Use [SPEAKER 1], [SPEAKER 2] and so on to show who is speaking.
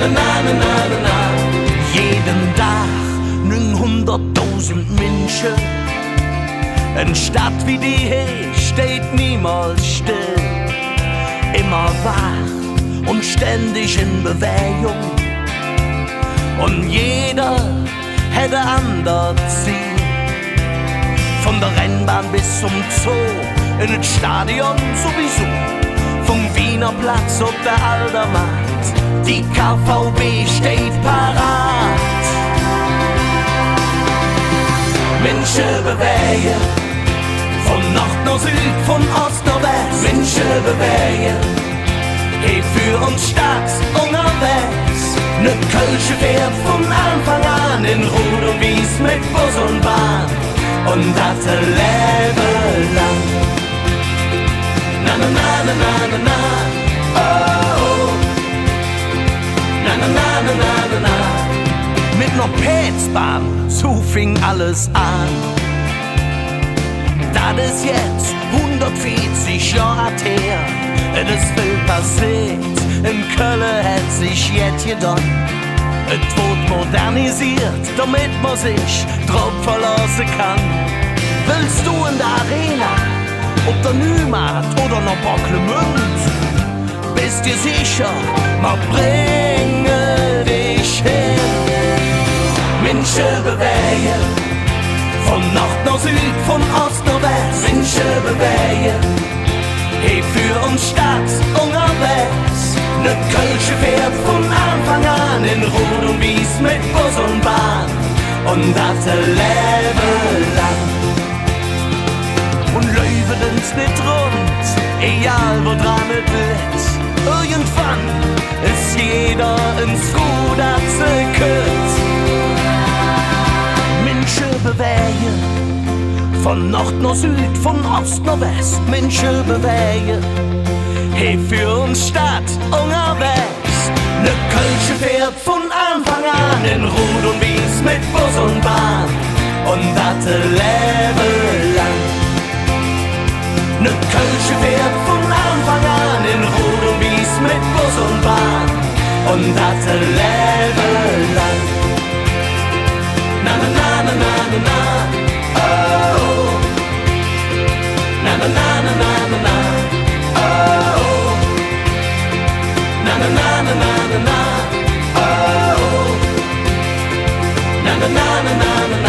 [SPEAKER 1] na na na na na na. Jeden Tag 900.000 Menschen. Eine Stadt wie die hier steht niemals still. Immer wach und ständig in Bewegung. Und jeder hätte anders Ziel. Von der Rennbahn bis zum Zoo, in das Stadion sowieso. Vom Wiener Platz ob der Aldermarkt, die KVB steht parat. Menschen bewegen, von Nord nach Süd, von Ost nach West. Menschen bewegen, hey für uns Stadt unterwegs. Ne Kölsche fährt von Anfang an in Rot und Wies mit Bus und Bahn. Und das Leben lang. Na na na na na na na. Oh. Na na na na na na na. Mit ner Pätsbahn, so fing alles an. Das ist jetzt 140 Jahre her. Es ist viel passiert, in Köln hat sich jetzt getan. Es wird modernisiert, damit man sich drauf verlassen kann. Willst du in der Arena, ob der Neumarkt oder noch Bocklemünd? Bist dir sicher, man bringe dich hin. Menschen bewegen, von Nord nach Süd, von Ost nach West. Menschen bewegen, hey für uns Stadt unterwegs. Ne Kölsche fährt von Anfang an in Rot und Wies mit Bus und Bahn. Und das Leben lang. Und Löwen ins nicht rund, egal wo dran es liegt. Irgendwann ist jeder ins Ruder gekürt. Menschen bewegen, von Nord nach Süd, von Ost nach West. Menschen bewegen, hey für uns Stadt unterwegs. Ne Kölsche fährt von Anfang an in Rot und Wies mit Bus und Bahn. Und das Leben lang. Ne Kölsche fährt von Anfang an in Rot und Wies mit Bus und Bahn. Und das Leben lang. Na na na na na na na. Oh. Na na na na na na na. Oh. Na na na na na na na. Oh. Na na na na na na.